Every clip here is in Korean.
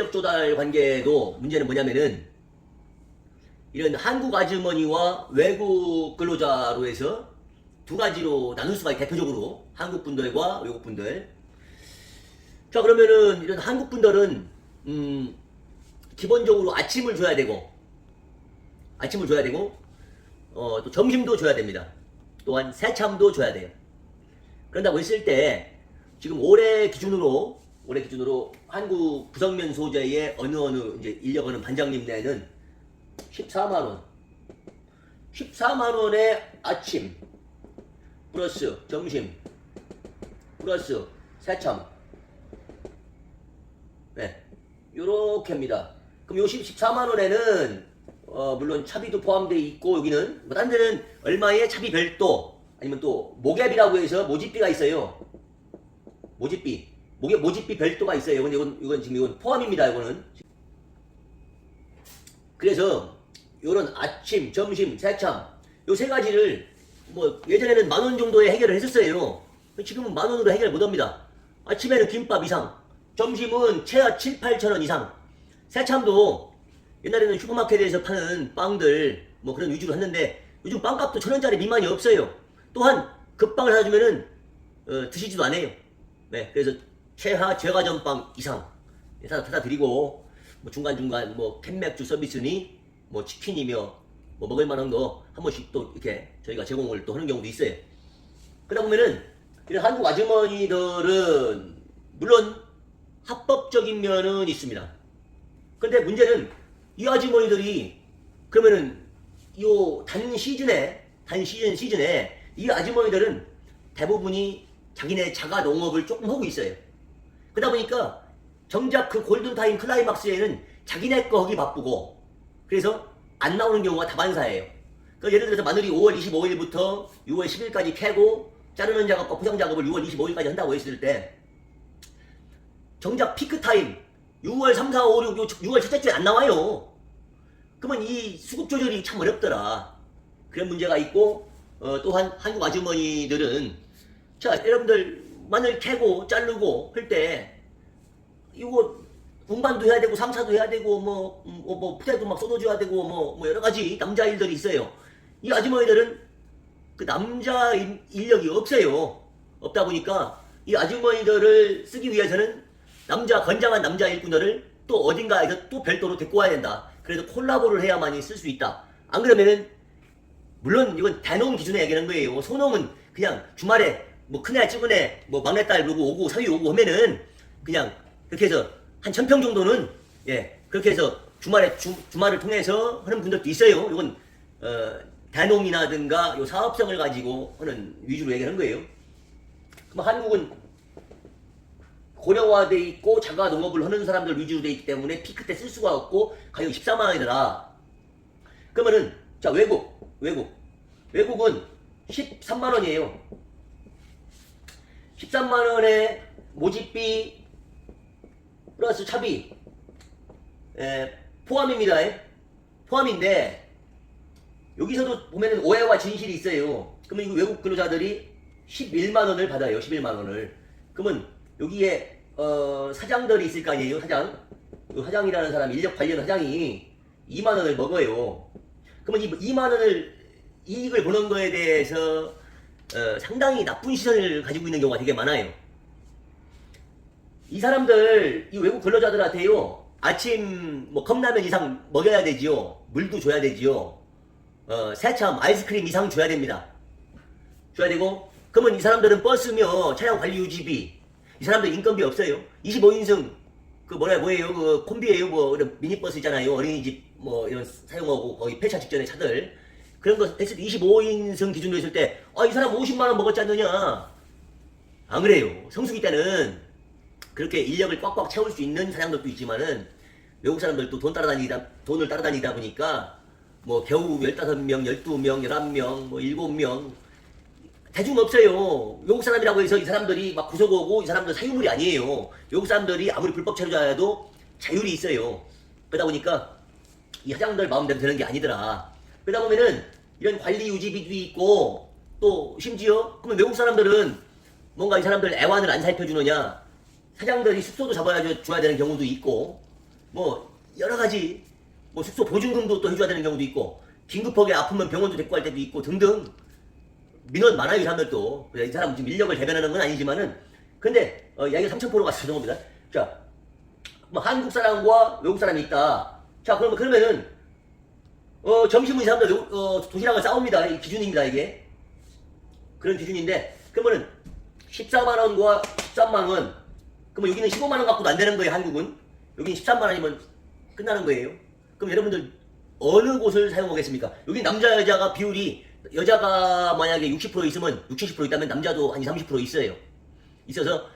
인력 조달 관계도 문제는 뭐냐면은 이런 한국 아주머니와 외국 근로자로 해서 두 가지로 나눌 수가 있어요. 대표적으로 한국 분들과 외국 분들. 자, 그러면은 이런 한국 분들은 기본적으로 아침을 줘야 되고 또 점심도 줘야 됩니다. 또한 새참도 줘야 돼요. 그런다고 했을 때 지금 올해 기준으로 한국 부성면 소재의 어느 이제 인력하는 반장님 내는 14만원 14만원에 아침 플러스 점심 플러스 새참, 네, 요렇게입니다. 그럼 요 14만원에는 물론 차비도 포함되어 있고, 여기는 뭐 딴 데는 얼마의 차비 별도, 아니면 또 모갭이라고 해서 모집비가 있어요. 모집비 별도가 있어요. 근데 이건 지금 포함입니다. 이거는. 그래서 요런 아침, 점심, 새참 요 세 가지를 뭐 예전에는 10,000원 정도에 해결을 했었어요. 지금은 10,000원으로 해결 못합니다. 아침에는 김밥 이상, 점심은 최하 7,000~8,000원 이상, 새참도 옛날에는 슈퍼마켓에서 파는 빵들 뭐 그런 위주로 했는데 요즘 빵값도 1,000원짜리 미만이 없어요. 또한 급빵을 사주면은 드시지도 않아요. 네, 그래서 최하 제과점빵 이상 사다 드리고, 뭐 중간중간 뭐 캔맥주 서비스니 뭐 치킨이며 뭐 먹을 만한 거 한 번씩 또 이렇게 저희가 제공을 또 하는 경우도 있어요. 그러다 보면은 이런 한국 아주머니들은 물론 합법적인 면은 있습니다. 근데 문제는 이 아주머니들이 그러면은 요 단 시즌에 이 아주머니들은 대부분이 자기네 자가 농업을 조금 하고 있어요. 그러다 보니까 정작 그 골든타임 클라이막스에는 자기네 거 하기 바쁘고, 그래서 안 나오는 경우가 다반사예요. 그러니까 예를 들어서 마늘이 5월 25일부터 6월 10일까지 캐고 자르는 작업과 포장 작업을 6월 25일까지 한다고 했을 때 정작 피크타임 6월 3, 4, 5, 6, 6월 첫째 주에 안 나와요. 그러면 이 수급 조절이 참 어렵더라. 그런 문제가 있고, 또한 한국 아주머니들은 자, 여러분들 마늘 캐고 자르고 할 때 이거 운반도 해야 되고 상사도 해야 되고 뭐 푸대도 막 쏟아줘야 되고 뭐 여러 가지 남자 일들이 있어요. 이 아주머니들은 그 남자 인력이 없어요. 없다 보니까 이 아주머니들을 쓰기 위해서는 건장한 남자 일꾼들을 또 어딘가에서 또 별도로 데리고 와야 된다. 그래서 콜라보를 해야만이 쓸 수 있다. 안 그러면은, 물론 이건 대농 기준에 얘기하는 거예요. 소농은 그냥 주말에 뭐 큰애 찌그네 뭐 막내딸 오고 사위 오고 하면은 그냥 그렇게 해서 한 1,000평 정도는, 예, 그렇게 해서 주말을 통해서 하는 분들도 있어요. 이건 대농이라든가 요 사업성을 가지고 하는 위주로 얘기하는 거예요. 그럼 한국은 고령화돼 있고 자가 농업을 하는 사람들 위주로 돼 있기 때문에 피크 때 쓸 수가 없고 가격이 14만 원이더라. 그러면은 자, 외국은 13만 원이에요. 13만 원에 모집비 플러스 차비 포함입니다. 포함인데 여기서도 보면은 오해와 진실이 있어요. 그러면 이 외국 근로자들이 11만 원을 받아요. 11만 원을. 그러면 여기에 사장들이 있을 거 아니에요. 사장이라는 사람, 인력 관련 사장이 2만 원을 먹어요. 그러면 이 2만 원을 이익을 보는 거에 대해서 상당히 나쁜 시선을 가지고 있는 경우가 되게 많아요. 이 사람들, 이 외국 근로자들한테요, 아침 뭐 컵라면 이상 먹여야 되지요. 물도 줘야 되지요. 새참 아이스크림 이상 줘야 됩니다. 줘야 되고, 그러면 이 사람들은 버스며 차량 관리 유지비, 이 사람들 인건비 없어요. 25인승 그 뭐예요? 그 콤비예요. 뭐 이런 미니버스 있잖아요. 어린이집 뭐 이런 사용하고 거의 폐차 직전의 차들. 그런 거 했을 때 25인승 기준으로 했을 때 이 사람 50만 원 먹었지 않느냐? 안 그래요. 성수기 때는 그렇게 인력을 꽉꽉 채울 수 있는 사장들도 있지만은 외국 사람들도 돈을 따라다니다 보니까 뭐 겨우 15명, 12명, 11명, 뭐 7명 대중 없어요. 외국 사람이라고 해서 이 사람들이 막 구속 오고 이 사람들 사유물이 아니에요. 외국 사람들이 아무리 불법 체류자여도 자율이 있어요. 그러다 보니까 이 사장들 마음대로 되는 게 아니더라. 그러다 보면은 이런 관리 유지비도 있고, 또 심지어 그러면 외국 사람들은 뭔가 이 사람들 애완을 안 살펴주느냐, 사장들이 숙소도 줘야 되는 경우도 있고, 뭐 여러 가지 뭐 숙소 보증금도 또 해줘야 되는 경우도 있고 긴급하게 아프면 병원도 데리고 갈 때도 있고 등등 민원 많아요 이 사람들도. 이 사람 지금 인력을 대변하는 건 아니지만은 근데 이야기가 3,000%가 죄송합니다. 자, 뭐 한국 사람과 외국 사람이 있다. 자 그러면은 점심은 이 사람들 도시락을 싸웁니다. 이 기준입니다 이게. 그런 기준인데 그러면은 14만원과 13만원 그러면 여기는 15만원 갖고도 안 되는 거예요 한국은. 여기는 13만원이면 끝나는 거예요. 그럼 여러분들 어느 곳을 사용하겠습니까? 여기 남자 여자가 비율이 여자가 만약에 60% 있으면 60, 70% 있다면 남자도 한 20, 30% 있어요. 있어서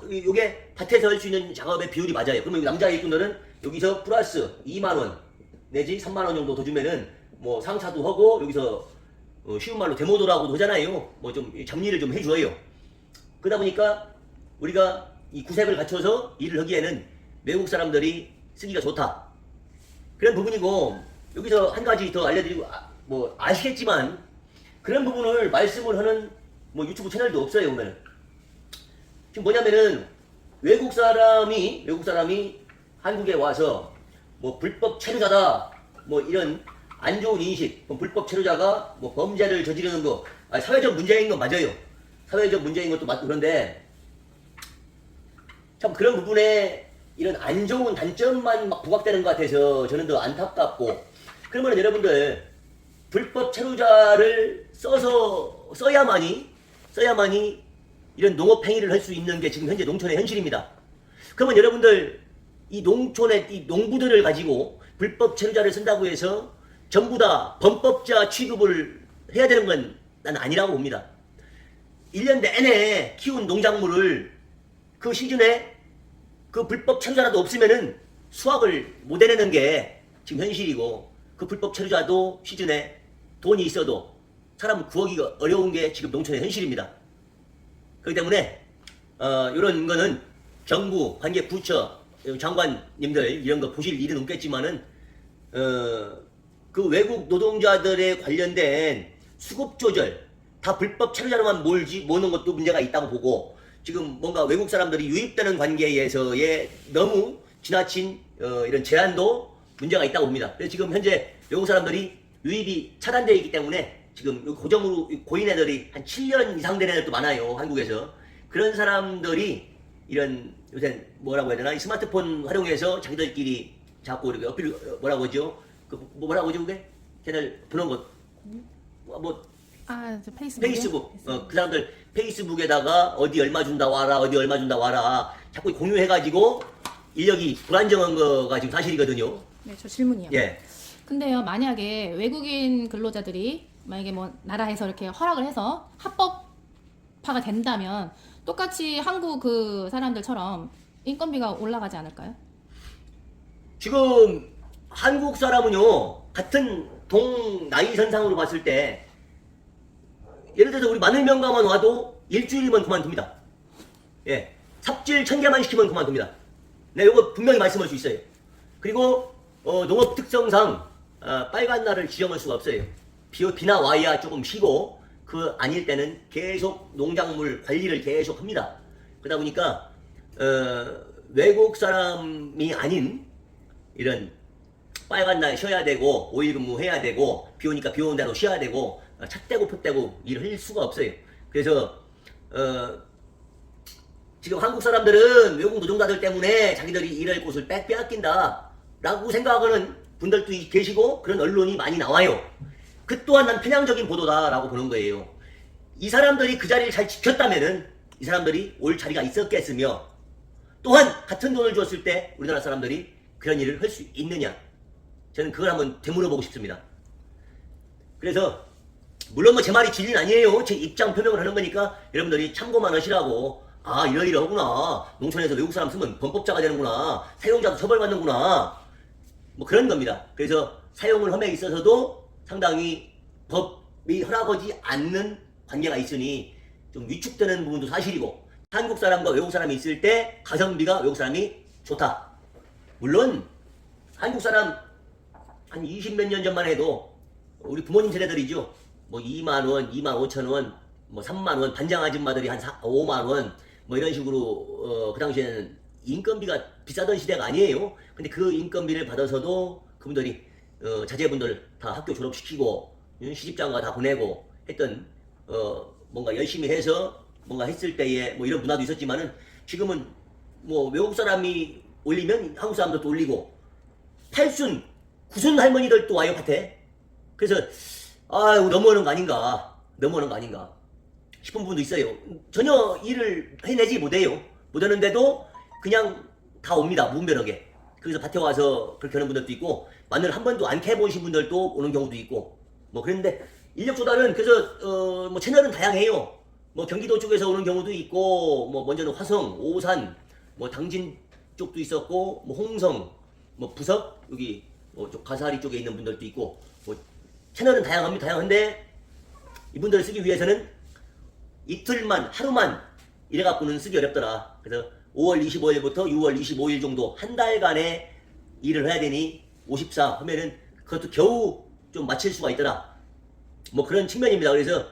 요게 밭에서 할 수 있는 작업의 비율이 맞아요. 그러면 남자 일꾼들은 여기서 플러스 2만원 내지 3만원 정도 더 주면은 뭐 상차도 하고 여기서 쉬운 말로 데모도라고도 하잖아요. 뭐 좀 잡일을 좀 해줘요. 그러다 보니까 우리가 이 구색을 갖춰서 일을 하기에는 외국 사람들이 쓰기가 좋다. 그런 부분이고 여기서 한 가지 더 알려드리고 뭐 아시겠지만 그런 부분을 말씀을 하는 뭐 유튜브 채널도 없어요 오늘. 지금 뭐냐면은 외국 사람이 한국에 와서 뭐 불법 체류자다 뭐 이런 안 좋은 인식, 뭐 불법 체류자가 뭐 범죄를 저지르는 거 사회적 문제인 건 맞아요. 사회적 문제인 것도 맞고 그런데 참 그런 부분에 이런 안 좋은 단점만 막 부각되는 것 같아서 저는 더 안타깝고 그러면 여러분들 불법 체류자를 써야만이 이런 농업 행위를 할 수 있는 게 지금 현재 농촌의 현실입니다. 그러면 여러분들 이 농촌의 이 농부들을 가지고 불법 체류자를 쓴다고 해서 전부 다 범법자 취급을 해야 되는 건 난 아니라고 봅니다. 1년 내내 키운 농작물을 그 시즌에 그 불법 체류자라도 없으면은 수확을 못 해내는 게 지금 현실이고 그 불법 체류자도 시즌에 돈이 있어도 사람 구하기가 어려운 게 지금 농촌의 현실입니다. 그렇기 때문에 이런 거는 정부, 관계 부처, 장관님들 이런 거 보실 일은 없겠지만은 그 외국 노동자들에 관련된 수급 조절 다 불법 체류자로만 모는 것도 문제가 있다고 보고 지금 뭔가 외국 사람들이 유입되는 관계에서의 너무 지나친 이런 제한도 문제가 있다고 봅니다. 그래서 지금 현재 외국 사람들이 유입이 차단되어 있기 때문에 지금 고정으로 고인 애들이 한 7년 이상 된 애들도 많아요 한국에서. 그런 사람들이 이런 요새 뭐라고 해야 되나 이 스마트폰 활용해서 자기들끼리 자꾸 이렇게 어필 뭐라고 하죠? 그 뭐라고 하죠 그게? 걔들 보는 것 저 페이스북. 그 사람들 페이스북에다가 어디 얼마 준다 와라 어디 얼마 준다 와라 자꾸 공유해가지고 인력이 불안정한 거가 지금 사실이거든요. 네, 저 질문이요. 예. 근데요, 만약에 외국인 근로자들이 만약에 뭐 나라에서 이렇게 허락을 해서 합법화가 된다면 똑같이 한국 그 사람들처럼 인건비가 올라가지 않을까요? 지금 한국 사람은요 같은 동 나이 선상으로 봤을 때 예를 들어서 우리 마늘명가만 와도 일주일이면 그만둡니다. 예, 삽질 1000개만 시키면 그만둡니다. 네, 이거 분명히 말씀할 수 있어요. 그리고 농업 특성상 빨간 날을 지정할 수가 없어요. 비나 와야 조금 쉬고 그 아닐 때는 계속 농작물 관리를 계속 합니다. 그러다 보니까 외국 사람이 아닌 이런 빨간 날 쉬어야 되고 5일 근무해야 되고 비 오니까 비 오는 대로 쉬어야 되고 찻대고 풋대고 일을 할 수가 없어요. 그래서 지금 한국 사람들은 외국 노동자들 때문에 자기들이 일할 곳을 빼앗긴다 라고 생각하는 분들도 계시고 그런 언론이 많이 나와요. 그 또한 난 편향적인 보도다라고 보는 거예요. 이 사람들이 그 자리를 잘 지켰다면은 이 사람들이 올 자리가 있었겠으며 또한 같은 돈을 줬을 때 우리나라 사람들이 그런 일을 할 수 있느냐 저는 그걸 한번 되물어보고 싶습니다. 그래서 물론 뭐 제 말이 진리는 아니에요. 제 입장 표명을 하는 거니까 여러분들이 참고만 하시라고. 아 이러이러하구나. 농촌에서 외국 사람 쓰면 범법자가 되는구나. 사용자도 처벌받는구나. 뭐 그런 겁니다. 그래서 사용을 함에 있어서도 상당히 법이 허락하지 않는 관계가 있으니 좀 위축되는 부분도 사실이고 한국 사람과 외국 사람이 있을 때 가성비가 외국 사람이 좋다. 물론 한국 사람 한 20몇 년 전만 해도 우리 부모님 세대들이죠. 뭐 2만원, 2만5천원, 뭐 3만원, 반장 아줌마들이 한 5만원 뭐 이런 식으로 그 당시에는 인건비가 비싸던 시대가 아니에요. 근데 그 인건비를 받아서도 그분들이 자제분들 다 학교 졸업시키고 시집장가 다 보내고 했던 뭔가 열심히 해서 뭔가 했을 때에 뭐 이런 문화도 있었지만은 지금은 뭐 외국 사람이 올리면 한국 사람도 또 올리고 8순, 9순 할머니들도 와요 밭에. 그래서 아유 너무하는 거 아닌가, 너무하는 거 아닌가 싶은 부분도 있어요. 전혀 일을 해내지 못해요. 못하는데도 그냥 다 옵니다. 무분별하게. 그래서 밭에 와서 그렇게 하는 분들도 있고 마늘 한 번도 안 캐보신 분들도 오는 경우도 있고 뭐 그런데 인력 조달은 그래서 뭐 채널은 다양해요. 뭐 경기도 쪽에서 오는 경우도 있고 뭐 먼저는 화성, 오산, 뭐 당진 쪽도 있었고 뭐 홍성, 뭐 부석 여기 뭐 가사리 쪽에 있는 분들도 있고 뭐 채널은 다양합니다. 다양한데 이분들을 쓰기 위해서는 이틀만 하루만 이래 갖고는 쓰기 어렵더라. 그래서 5월 25일부터 6월 25일 정도 한 달간의 일을 해야 되니 54 하면은 그것도 겨우 좀 마칠 수가 있더라. 뭐 그런 측면입니다. 그래서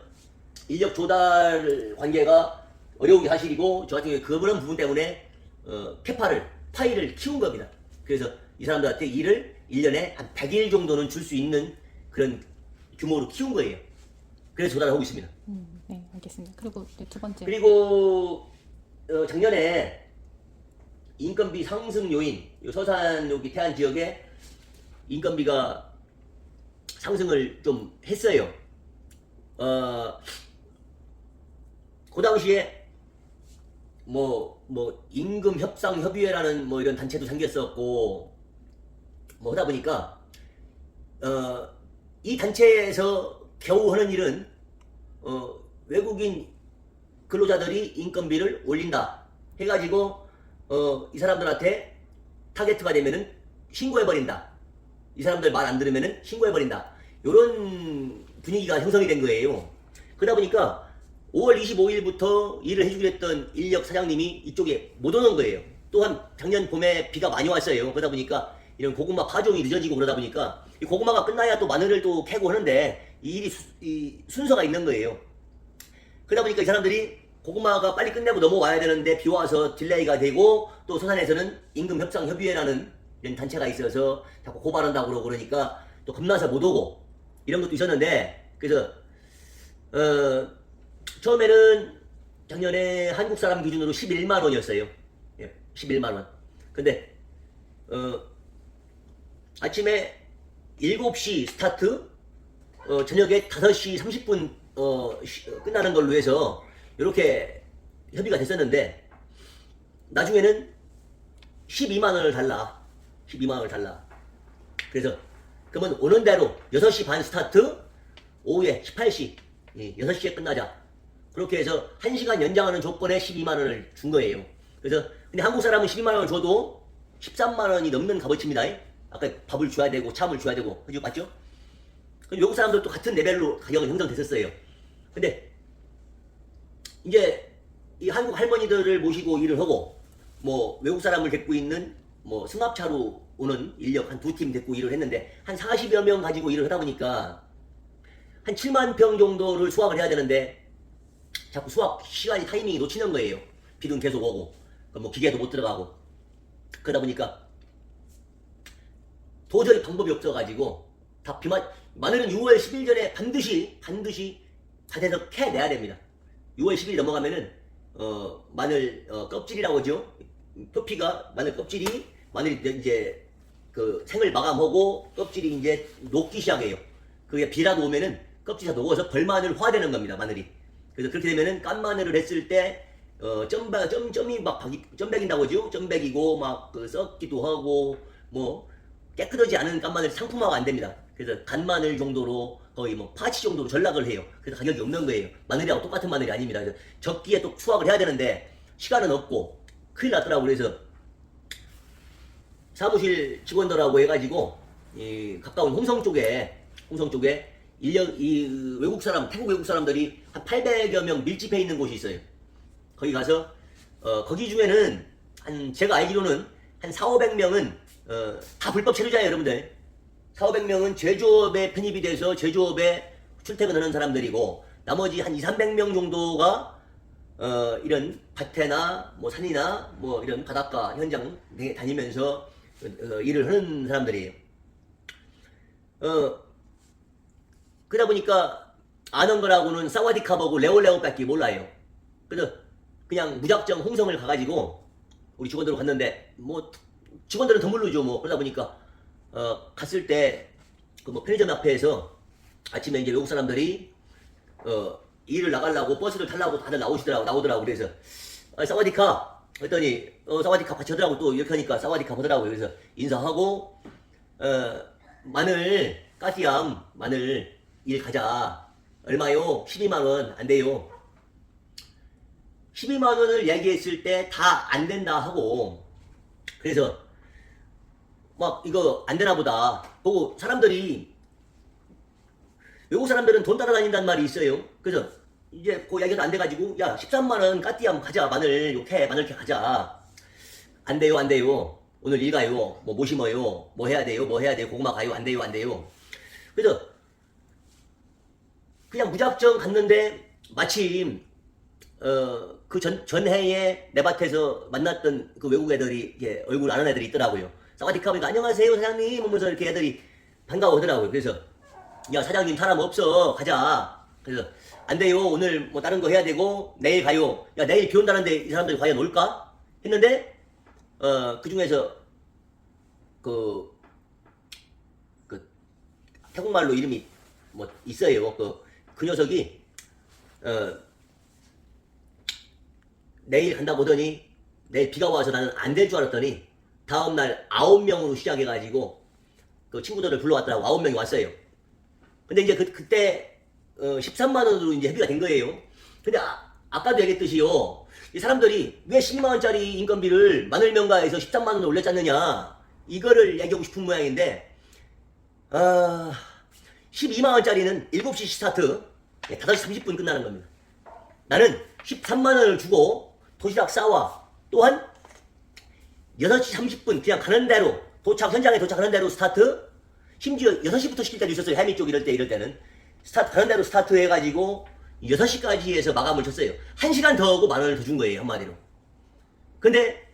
인력 조달 관계가 어려운 게 사실이고 저 같은 경우에 그런 부분 때문에 파일을 키운 겁니다. 그래서 이 사람들한테 일을 1년에 한 100일 정도는 줄 수 있는 그런 규모로 키운 거예요. 그래서 조달을 하고 있습니다. 네, 알겠습니다. 그리고 네, 두 번째. 그리고 작년에 인건비 상승 요인, 요 서산 여기 태안 지역에 인건비가 상승을 좀 했어요. 그 당시에 뭐 임금 협상 협의회라는 뭐 이런 단체도 생겼었고 뭐 하다 보니까 이 단체에서 겨우 하는 일은 외국인 근로자들이 인건비를 올린다 해가지고 이 사람들한테 타겟트가 되면은 신고해버린다. 이 사람들 말 안 들으면은 신고해버린다. 요런 분위기가 형성이 된 거예요. 그러다 보니까 5월 25일부터 일을 해주기로 했던 인력 사장님이 이쪽에 못 오는 거예요. 또한 작년 봄에 비가 많이 왔어요. 그러다 보니까 이런 고구마 파종이 늦어지고 그러다 보니까 이 고구마가 끝나야 또 마늘을 또 캐고 하는데 이 일이 이 순서가 있는 거예요. 그러다 보니까 이 사람들이 고구마가 빨리 끝내고 넘어와야 되는데 비 와서 딜레이가 되고 또 서산에서는 임금협상협의회라는 이런 단체가 있어서 자꾸 고발한다고 그러고 그러니까 또 겁나서 못 오고 이런 것도 있었는데 그래서 처음에는 작년에 한국 사람 기준으로 11만 원이었어요. 예, 11만 원. 근데 아침에 7시 스타트 저녁에 5시 30분 끝나는 걸로 해서 이렇게 협의가 됐었는데 나중에는 12만 원을 달라. 12만 원을 달라. 그래서 그러면 오는 대로 6시 반 스타트 오후에 18시 6시에 끝나자. 그렇게 해서 1시간 연장하는 조건에 12만 원을 준 거예요. 그래서 근데 한국 사람은 12만 원을 줘도 13만 원이 넘는 값어치입니다. 아까 밥을 줘야 되고 참을 줘야 되고 그죠? 맞죠? 외국 사람들도 같은 레벨로 가격은 형성됐었어요. 근데 이제 이 한국 할머니들을 모시고 일을 하고 뭐 외국 사람을 데리고 있는 뭐 승합차로 오는 인력 한 2팀 데리고 일을 했는데 한 40여 명 가지고 일을 하다 보니까 한 7만 평 정도를 수확을 해야 되는데 자꾸 수확 시간이 타이밍이 놓치는 거예요. 비도 계속 오고 뭐 기계도 못 들어가고 그러다 보니까 도저히 방법이 없어가지고 다 마늘은 6월 10일 전에 반드시 밭에서 캐내야 됩니다. 6월 10일 넘어가면은 마늘 껍질이라고 하죠. 표피가 마늘 껍질이 마늘이 이제 그 생을 마감하고 껍질이 이제 녹기 시작해요. 그게 비라도 오면은 껍질이 다 녹아서 벌마늘화 되는 겁니다. 마늘이. 그래서 그렇게 되면은 깐 마늘을 했을 때 점이 막 점백인다고 하죠. 점백이고 막 그 썩기도 하고 뭐 깨끗하지 않은 깐 마늘 상품화가 안 됩니다. 그래서 간 마늘 정도로 거의 뭐 파치 정도로 전락을 해요. 그래서 가격이 없는 거예요. 마늘이하고 똑같은 마늘이 아닙니다. 그래서 적기에 또 수확을 해야 되는데 시간은 없고 큰일 났더라고. 그래서 사무실 직원들하고 해가지고 이 가까운 홍성 쪽에 이 외국 사람, 태국 외국 사람들이 한 800여 명 밀집해 있는 곳이 있어요. 거기 가서 거기 중에는 한 제가 알기로는 한 4,500명은 다 불법 체류자예요, 여러분들. 4,500명은 제조업에 편입이 돼서 제조업에 출퇴근하는 사람들이고 나머지 한 2,300명 정도가 이런 밭에나 뭐 산이나 뭐 이런 바닷가 현장 등에 다니면서 일을 하는 사람들이에요. 그러다 보니까 아는 거라고는 사와디캅하고 레올레오밖에 몰라요. 그래서 그냥 무작정 홍성을 가가지고 우리 직원들 갔는데 뭐 직원들은 더 모르죠 뭐. 그러다 보니까 갔을 때 그 뭐 편의점 앞에서 아침에 이제 외국 사람들이 일을 나가려고 버스를 타려고 다들 나오더라고. 그래서 사와디캅 했더니 사와디캅 같이 하더라고. 또 이렇게 하니까 사와디캅 하더라고요. 그래서 인사하고 마늘 까띠암 마늘 일 가자. 얼마요? 12만원. 안 돼요. 12만원을 얘기했을 때 다 안 된다 하고, 그래서 막 이거 안 되나 보다 보고 사람들이, 외국 사람들은 돈 따라다닌다는 말이 있어요. 그래서 이제 그 이야기가 안 돼가지고, 야 13만원 까띠암 가자. 마늘 욕해 마늘캐 가자. 안 돼요. 오늘 일 가요. 뭐 심어요. 뭐 해야 돼요. 고구마 가요. 안 돼요. 그래서 그냥 무작정 갔는데 마침 그 전해에 내 밭에서 만났던 그 외국 애들이 이렇게 얼굴 아는 애들이 있더라고요. 사와디캅이니까 안녕하세요 사장님 하면서 이렇게 애들이 반가워하더라고요. 그래서 야 사장님 사람 없어 가자. 그래서 안 돼요. 오늘 뭐 다른 거 해야 되고 내일 가요. 야 내일 비 온다는데 이 사람들이 과연 올까? 했는데 그 중에서 그 태국말로 이름이 뭐 있어요. 그 녀석이 내일 간다고 하더니 내일 비가 와서 나는 안 될 줄 알았더니 다음날 9명으로 시작해가지고 그 친구들을 불러왔더라고. 9명이 왔어요. 근데 이제 그때 13만원으로 이제 협의가 된 거예요. 근데 아까도 얘기했듯이요. 이 사람들이 왜 12만원짜리 인건비를 마늘명가에서 13만원을 올렸잖느냐. 이거를 얘기하고 싶은 모양인데 12만원짜리는 7시 스타트 5시 30분 끝나는 겁니다. 나는 13만원을 주고 도시락 싸와. 또한 6시 30분 그냥 가는 대로 현장에 도착하는 대로 스타트. 심지어 6시부터 시킬 때도 있었어요. 해미 쪽 이럴 때는 스타트 가는 대로 스타트 해가지고 6시까지 해서 마감을 쳤어요. 1시간 더 하고 만원을 더 준 거예요. 한마디로. 근데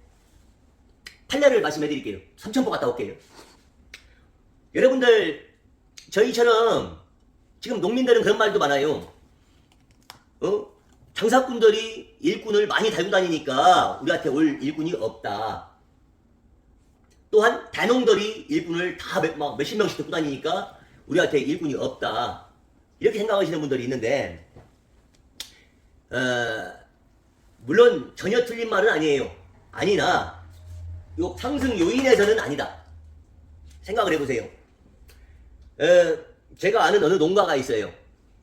판례를 말씀해 드릴게요. 삼천포 갔다 올게요. 여러분들 저희처럼 지금 농민들은 그런 말도 많아요. 장사꾼들이 일꾼을 많이 달고 다니니까 우리한테 올 일꾼이 없다. 또한 대농들이 일꾼을 다 몇십 명씩 데리고 다니니까 우리한테 일꾼이 없다. 이렇게 생각하시는 분들이 있는데 물론 전혀 틀린 말은 아니에요. 아니나 요 상승 요인에서는 아니다. 생각을 해보세요. 제가 아는 어느 농가가 있어요.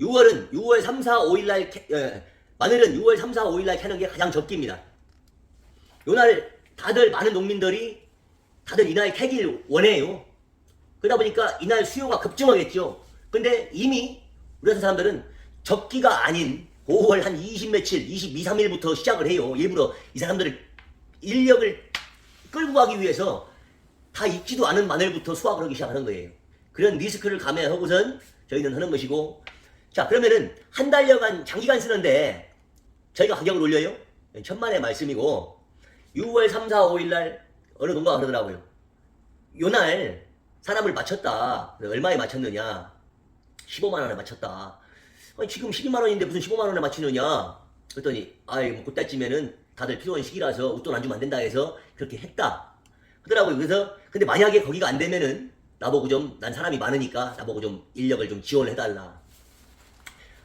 6월 3, 4, 5일날 마늘은 6월 3, 4, 5일날 캐는 게 가장 적기입니다. 요날 다들 많은 농민들이 다들 이날 캐길 원해요. 그러다 보니까 이날 수요가 급증하겠죠. 근데 이미 우리 같은 사람들은 적기가 아닌 5월 한 20며칠, 22, 3일부터 시작을 해요. 일부러 이 사람들을 인력을 끌고 가기 위해서 다 익지도 않은 마늘부터 수확을 하기 시작하는 거예요. 그런 리스크를 감해하고선 저희는 하는 것이고, 자 그러면은 한 달여간 장기간 쓰는데 저희가 가격을 올려요? 천만의 말씀이고 6월 3, 4, 5일날 어느 농가가 그러더라고요. 요날 사람을 맞췄다. 얼마에 맞췄느냐? 15만원에 맞췄다. 아니, 지금 12만원인데 무슨 15만원에 맞추느냐? 그랬더니 뭐 그때쯤에는 다들 필요한 시기라서 웃돈 안 주면 안 된다 해서 그렇게 했다 하더라고요. 그래서 근데 만약에 거기가 안 되면은 나보고 좀, 난 사람이 많으니까 나보고 좀 인력을 좀 지원을 해달라.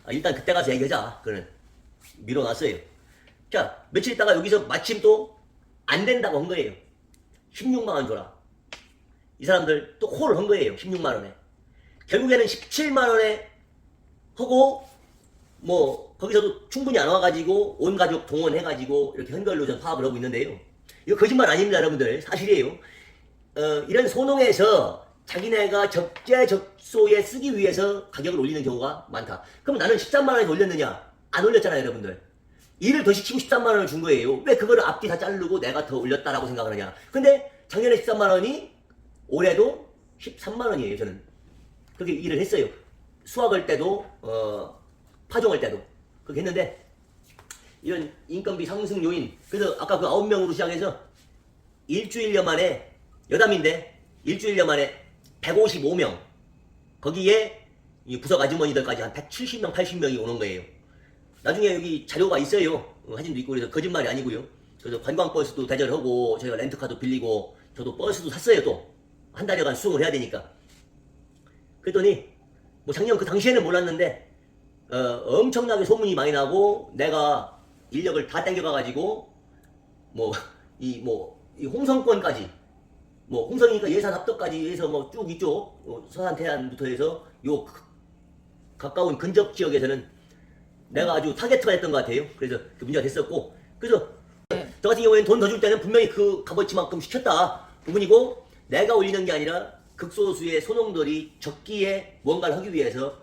일단 그때 가서 얘기하자. 그는 밀어놨어요. 자 며칠 있다가 여기서 마침 또 안 된다고 한 거예요. 16만원 줘라. 이 사람들 또 콜을 한 거예요. 16만원에. 결국에는 17만원에 하고 뭐 거기서도 충분히 안 와가지고 온 가족 동원해가지고 이렇게 한 걸로 전 파악을 하고 있는데요. 이거 거짓말 아닙니다 여러분들. 사실이에요. 이런 소농에서 자기네가 적재적소에 쓰기 위해서 가격을 올리는 경우가 많다. 그럼 나는 13만원에 올렸느냐? 안 올렸잖아요 여러분들. 일을 더 시키고 13만원을 준 거예요. 왜 그거를 앞뒤 다 자르고 내가 더 올렸다라고 생각을 하냐? 근데 작년에 13만원이 올해도 13만원이에요 저는. 그렇게 일을 했어요. 수확할 때도 파종할 때도 그렇게 했는데 이런 인건비 상승 요인. 그래서 아까 그 9명으로 시작해서 일주일여 만에 여담인데 일주일여 만에 155명 거기에 이 부석 아주머니들까지 한 170명 80명이 오는 거예요. 나중에 여기 자료가 있어요. 사진도 있고 그래서 거짓말이 아니고요. 그래서 관광버스도 대절하고 저희가 렌트카도 빌리고 저도 버스도 샀어요. 또 한 달여간 수송을 해야 되니까. 그랬더니 뭐 작년 그 당시에는 몰랐는데 엄청나게 소문이 많이 나고 내가 인력을 다 땡겨가가지고 이 홍성권까지 홍성이니까 예산 합덕까지 해서 뭐 쭉 이쪽 서산 태안부터 해서 요 가까운 근접 지역에서는 내가 아주 타겟가 됐던 것 같아요. 그래서 그 문제가 됐었고 그래서 저 같은 경우에는 돈 더 줄 때는 분명히 그 값어치만큼 시켰다 부분이고 내가 올리는 게 아니라 극소수의 소농들이 적기에 뭔가를 하기 위해서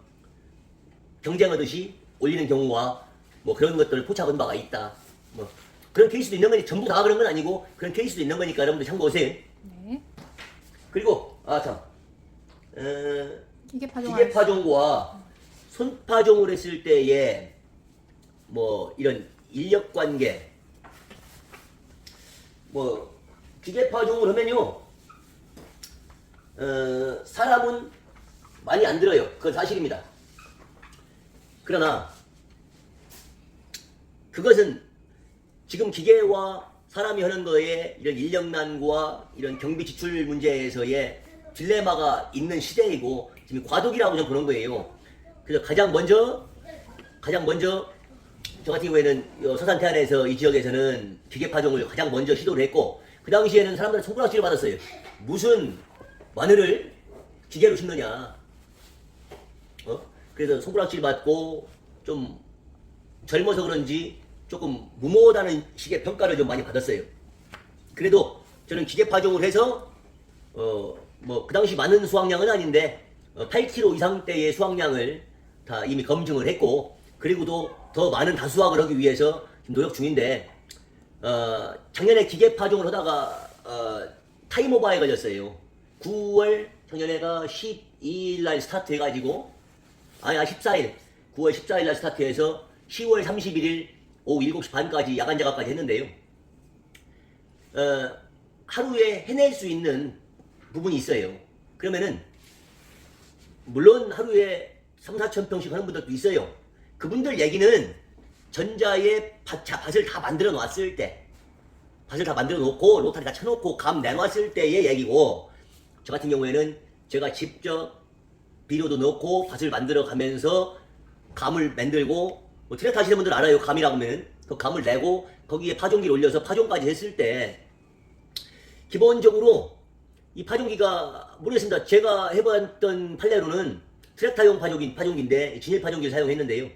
경쟁하듯이 올리는 경우와 뭐 그런 것들을 포착한 바가 있다. 뭐 그런 케이스도 있는 거니 전부 다 그런 건 아니고 그런 케이스도 있는 거니까 여러분들 참고하세요. 네. 그리고 기계파종 기계파종과 손파종을 했을 때의 뭐 이런 인력 관계 뭐 기계파종을 하면요 사람은 많이 안 들어요. 그건 사실입니다. 그러나 그것은 지금 기계와 사람이 하는 거에 이런 인력난과 이런 경비 지출 문제에서의 딜레마가 있는 시대이고 지금 과도기라고 좀 보는 거예요. 그래서 가장 먼저 저 같은 경우에는 서산 태안에서 이 지역에서는 기계파종을 가장 먼저 시도를 했고 그 당시에는 사람들은 손가락질을 받았어요. 무슨 마늘을 기계로 심느냐. 그래서 손가락질 받고 좀 젊어서 그런지 조금 무모하다는 식의 평가를 좀 많이 받았어요. 그래도 저는 기계파종을 해서 뭐 그 당시 많은 수확량은 아닌데 8kg 이상대의 수확량을 다 이미 검증을 했고 그리고도 더 많은 다수확을 하기 위해서 지금 노력 중인데 작년에 기계파종을 하다가 타임오버에 걸렸어요. 9월 작년에가 12일 날 스타트 해가지고 14일 9월 14일 날 스타트해서 10월 31일 오후 7시 반까지 야간 작업까지 했는데요. 하루에 해낼 수 있는 부분이 있어요. 그러면은 물론 하루에 3, 4천 평씩 하는 분들도 있어요. 그분들 얘기는 전자에 밭을 다 만들어 놨을 때 밭을 다 만들어 놓고 로타리 다 쳐놓고 감 내놨을 때의 얘기고 저 같은 경우에는 제가 직접 비료도 넣고 밭을 만들어 가면서 감을 만들고 뭐 트랙터 하시는 분들 알아요. 감이라고 하면 그 감을 내고 거기에 파종기를 올려서 파종까지 했을 때 기본적으로 이 파종기가 모르겠습니다. 제가 해봤던 판례로는 트랙터용 파종기인데 진일 파종기를 사용했는데요.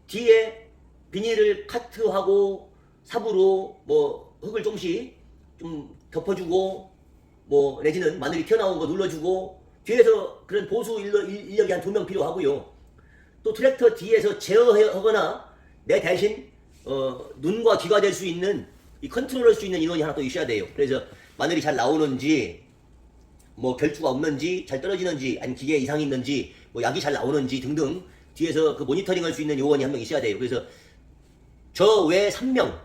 뒤에 비닐을 카트하고 삽으로 뭐 흙을 조금씩 좀 덮어주고 뭐 내지는 마늘이 튀어나온 거 눌러주고 뒤에서 그런 보수 인력이 한 2명 필요하고요. 또 트랙터 뒤에서 제어하거나 내 대신 눈과 귀가 될 수 있는 이 컨트롤할 수 있는 인원이 하나 또 있어야 돼요. 그래서 마늘이 잘 나오는지 뭐 결주가 없는지 잘 떨어지는지 아니면 기계에 이상이 있는지 뭐 약이 잘 나오는지 등등 뒤에서 그 모니터링 할 수 있는 요원이 한 명 있어야 돼요. 그래서 저 외에 3명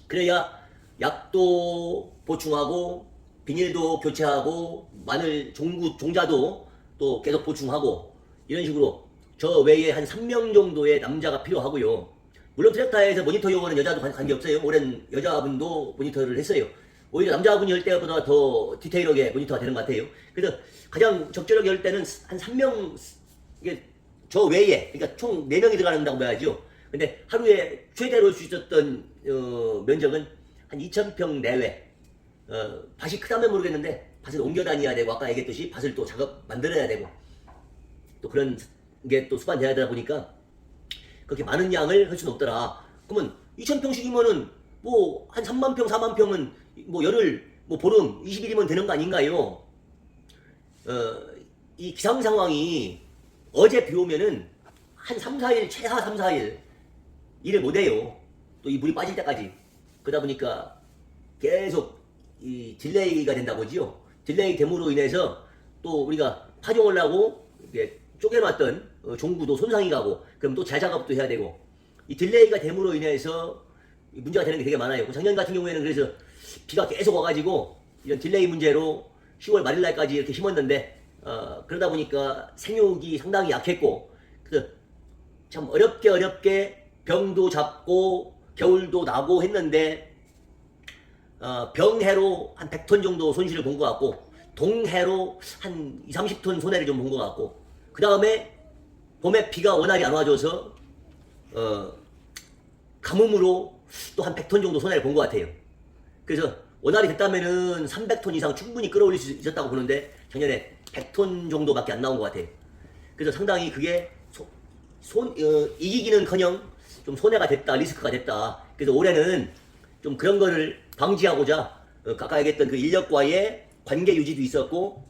그래야 약도 보충하고 비닐도 교체하고 마늘 종자도 또 계속 보충하고 이런 식으로 저 외에 한 3명 정도의 남자가 필요하고요. 물론 트랙터에서 모니터 요원은 여자도 관계없어요. 오랜 여자분도 모니터를 했어요. 오히려 남자분이 할 때보다 더 디테일하게 모니터가 되는 것 같아요. 그래서 가장 적절하게 할 때는 한 3명 이게 저 외에 그러니까 총 4명이 들어간다고 봐야죠. 근데 하루에 최대로 할 수 있었던 면적은 한 2,000평 내외. 밭이 크다면 모르겠는데 밭을 옮겨 다녀야 되고 아까 얘기했듯이 밭을 또 작업 만들어야 되고 또 그런 게 또 수반돼야 되다 보니까 그렇게 많은 양을 할 수는 없더라. 그러면 2,000평씩이면은 뭐 한 3만 평, 4만 평은 뭐 열흘, 뭐 보름, 20일이면 되는 거 아닌가요? 이 기상 상황이 어제 비 오면은 한 3, 4일, 최하 3, 4일 일을 못 해요. 또 이 물이 빠질 때까지. 그러다 보니까 계속 이 딜레이가 된다고 하지요. 딜레이 됨으로 인해서 또 우리가 파종을 하고 이게 쪼개놨던 종구도 손상이 가고 그럼 또 재작업도 해야 되고 이 딜레이가 됨으로 인해서 문제가 되는 게 되게 많아요. 작년 같은 경우에는 그래서 비가 계속 와가지고 이런 딜레이 문제로 10월 말일 날까지 이렇게 심었는데 그러다 보니까 생육이 상당히 약했고 그래서 참 어렵게 병도 잡고 겨울도 나고 했는데 병해로 한 100톤 정도 손실을 본 것 같고 동해로 한 20, 30톤 손해를 좀 본 것 같고 그 다음에 봄에 비가 워낙에 안 와줘서 가뭄으로 또 한 100톤 정도 손해를 본 것 같아요. 그래서 원활이 됐다면은 300톤 이상 충분히 끌어올릴 수 있었다고 보는데 작년에 100톤 정도밖에 안 나온 것 같아요. 그래서 상당히 그게 이기기는커녕 좀 손해가 됐다, 리스크가 됐다. 그래서 올해는 좀 그런 거를 방지하고자 아까 얘기했던 그 인력과의 관계 유지도 있었고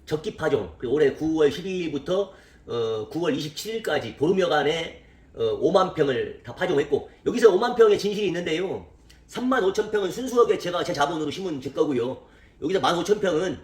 적기 파종, 그리고 올해 9월 12일부터 9월 27일까지 보름여간에 5만 평을 다 파종했고 여기서 5만 평의 진실이 있는데요. 3만 5천 평은 순수하게 제가 제 자본으로 심은 제 거고요. 여기서 1만 5천 평은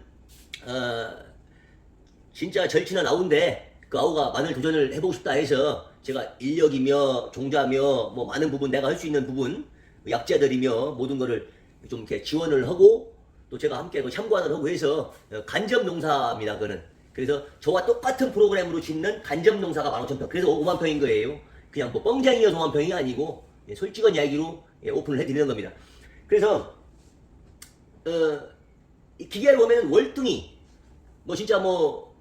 진짜 절친한 아우인데 그 아우가 마늘 도전을 해보고 싶다 해서 제가 인력이며 종자며 뭐 많은 부분 내가 할 수 있는 부분 약재들이며 모든 거를 좀 이렇게 지원을 하고 또 제가 함께 그 참관을 하고 해서 간접 농사입니다. 그거는. 그래서 저와 똑같은 프로그램으로 짓는 간접 농사가 15,000평. 그래서 5만 평인 거예요. 그냥 뭐 뻥쟁이여서 5만 평이 아니고 솔직한 이야기로 오픈을 해드리는 겁니다. 그래서 이 기계를 보면 월등히 뭐 진짜 뭐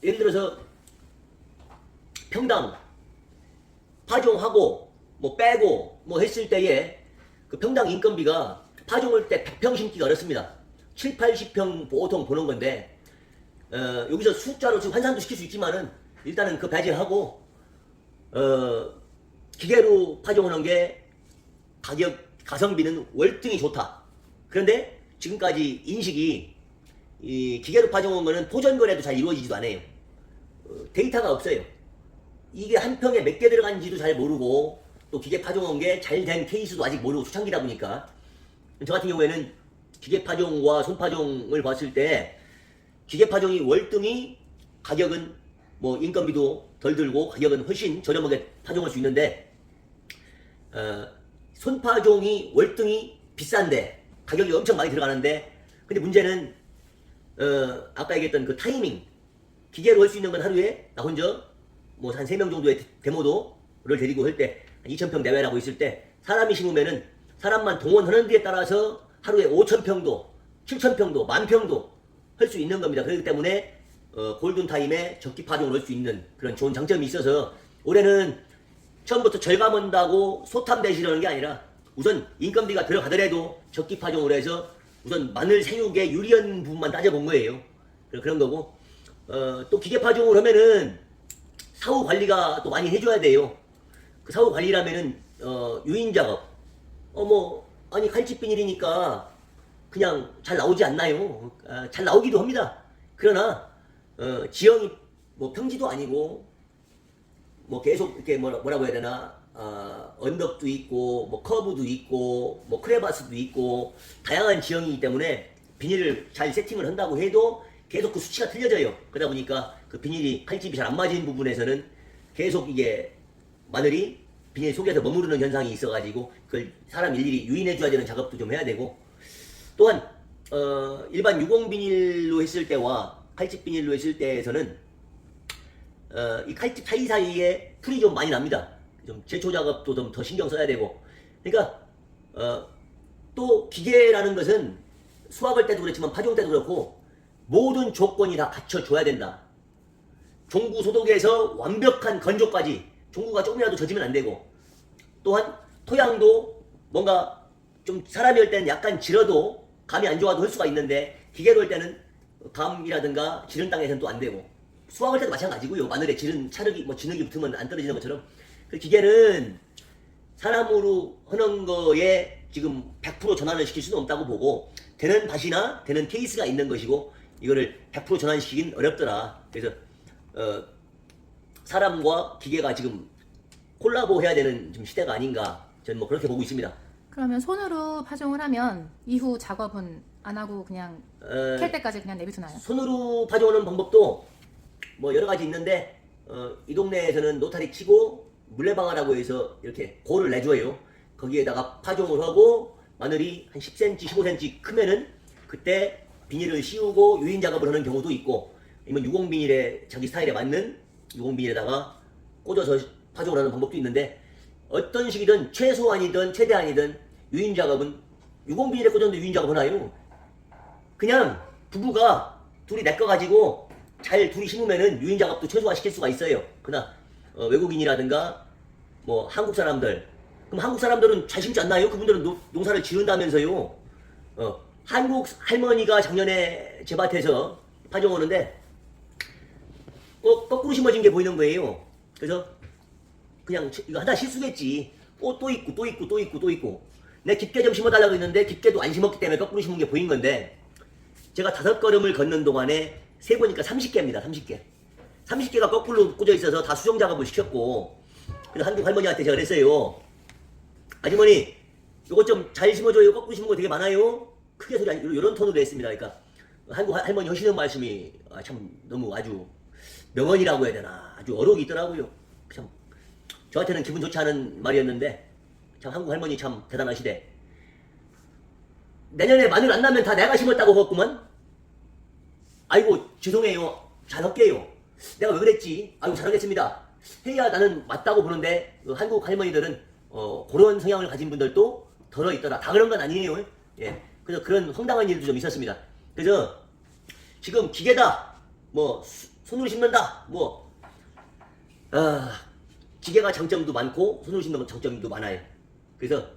예를 들어서 평당 파종하고 뭐 빼고 뭐 했을 때에 그 평당 인건비가 파종할 때 100평 심기가 어렵습니다. 7, 80평 보통 보는 건데 여기서 숫자로 지금 환산도 시킬 수 있지만은 일단은 그 배제하고 기계로 파종하는 게 가격 가성비는 월등히 좋다. 그런데 지금까지 인식이 이 기계로 파종한 거는 포전 거래도 잘 이루어지지도 않아요. 데이터가 없어요. 이게 한 평에 몇 개 들어간지도 잘 모르고 또 기계 파종한 게 잘 된 케이스도 아직 모르고 초창기다 보니까 저 같은 경우에는 기계 파종과 손 파종을 봤을 때 기계 파종이 월등히 가격은 뭐 인건비도 덜 들고 가격은 훨씬 저렴하게 파종할 수 있는데 손 파종이 월등히 비싼데 가격이 엄청 많이 들어가는데 근데 문제는 아까 얘기했던 그 타이밍 기계로 할 수 있는 건 하루에 나 혼자 뭐 한 3명 정도의 데모도를 데리고 할 때 2,000평 내외라고 있을 때 사람이 심으면은 사람만 동원하는 데에 따라서 하루에 5,000평도 7,000평도 10,000평도 할 수 있는 겁니다. 그렇기 때문에 골든타임에 적기 파종을 할 수 있는 그런 좋은 장점이 있어서 올해는 처음부터 절감한다고 소탐 대실하는 게 아니라 우선 인건비가 들어가더라도 적기 파종을 해서 우선 마늘 생육에 유리한 부분만 따져본 거예요. 그런 거고 또 기계 파종을 하면은 사후 관리가 또 많이 해줘야 돼요. 그 사후 관리라면은 유인 작업 아니 칼집 비닐이니까 그냥 잘 나오지 않나요? 잘 나오기도 합니다. 그러나 지형이 뭐 평지도 아니고 뭐 계속 이렇게 뭐라고 해야 되나 언덕도 있고 뭐 커브도 있고 뭐 크레바스도 있고 다양한 지형이기 때문에 비닐을 잘 세팅을 한다고 해도 계속 그 수치가 틀려져요. 그러다 보니까 그 비닐이 칼집이 잘 안 맞은 부분에서는 계속 이게 마늘이 비닐 속에서 머무르는 현상이 있어가지고 그걸 사람 일일이 유인해줘야 되는 작업도 좀 해야 되고 또한 일반 유공 비닐로 했을 때와 칼집 비닐로 했을 때에서는 이 칼집 사이사이에 풀이 좀 많이 납니다. 좀 제초 작업도 좀 더 신경 써야 되고 그러니까 또 기계라는 것은 수확할 때도 그렇지만 파종 때도 그렇고 모든 조건이 다 갖춰줘야 된다. 종구 소독에서 완벽한 건조까지 종구가 조금이라도 젖으면 안 되고 또한 토양도 뭔가 좀 사람이 할 때는 약간 질어도 감이 안 좋아도 할 수가 있는데 기계로 할 때는 감이라든가 지른 땅에서는 또 안 되고 수확할 때도 마찬가지고요. 마늘에 지른 차르기 뭐 진흙이 붙으면 안 떨어지는 것처럼 그 기계는 사람으로 하는 거에 지금 100% 전환을 시킬 수는 없다고 보고 되는 밭이나 되는 케이스가 있는 것이고 이거를 100% 전환시키긴 어렵더라. 그래서 사람과 기계가 지금 콜라보 해야 되는 좀 시대가 아닌가 저는 뭐 그렇게 보고 있습니다. 그러면 손으로 파종을 하면 이후 작업은 안 하고 그냥 캘 때까지 그냥 내비두나요? 손으로 파종하는 방법도 뭐 여러 가지 있는데 이 동네에서는 노타리 치고 물레방아라고 해서 이렇게 골을 내줘요. 거기에다가 파종을 하고 마늘이 한 10cm, 15cm 크면은 그때 비닐을 씌우고 유인 작업을 하는 경우도 있고, 아니면 유공비닐에 자기 스타일에 맞는 유공비닐에다가 꽂아서 파종을 하는 방법도 있는데, 어떤 식이든 최소한이든 최대한이든 유인 작업은 유공비닐에 꽂았는데 유인 작업 하나요? 그냥 부부가 둘이 내 거 가지고 잘 둘이 심으면은 유인 작업도 최소화 시킬 수가 있어요. 그러나 외국인이라든가 뭐 한국 사람들, 그럼 한국 사람들은 잘 심지 않나요? 그분들은 농사를 지은다면서요. 한국 할머니가 작년에 제 밭에서 파종하는데 거꾸로 심어진 게 보이는 거예요. 그래서 그냥 이거 하나 실수겠지. 또 있고 또 있고 또 있고 또 있고. 내 깊게 좀 심어달라고 했는데 깊게도 안 심었기 때문에 거꾸로 심은 게 보인 건데, 제가 5걸음을 걷는 동안에 세보니까 30개입니다. 30개. 30개가 거꾸로 꽂아 있어서 다 수정 작업을 시켰고, 그래서 한국 할머니한테 제가 그랬어요. 아주머니, 이거 좀 잘 심어줘요. 거꾸로 심은 거 되게 많아요. 크게 소리 안, 이런 톤으로 했습니다. 그러니까 한국 할머니 하시는 말씀이 참 너무 아주 명언이라고 해야 되나, 아주 어록이 있더라고요. 참 저한테는 기분 좋지 않은 말이었는데, 참 한국 할머니 참 대단하시대. 내년에 마늘 안 나면 다 내가 심었다고 했구만. 아이고 죄송해요. 잘 할게요. 내가 왜 그랬지? 아이고 잘하겠습니다. 해야 나는 맞다고 보는데, 한국 할머니들은 그런 성향을 가진 분들도 덜어 있더라. 다 그런 건 아니에요. 예. 그래서 그런 황당한 일도 좀 있었습니다. 그래서 지금 기계다, 뭐 손으로 심는다, 뭐 기계가 장점도 많고 손으로 심는 장점도 많아요. 그래서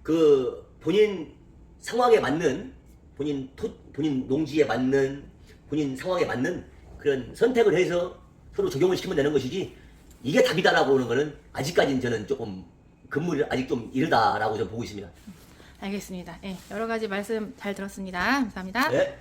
그 본인 상황에 맞는, 본인 농지에 맞는, 본인 상황에 맞는 그런 선택을 해서 서로 적용을 시키면 되는 것이지, 이게 답이다라고 하는 거는 아직까지는 저는 조금 근무를 아직 좀 이르다라고 저는 보고 있습니다. 알겠습니다. 예, 여러 가지 말씀 잘 들었습니다. 감사합니다. 네.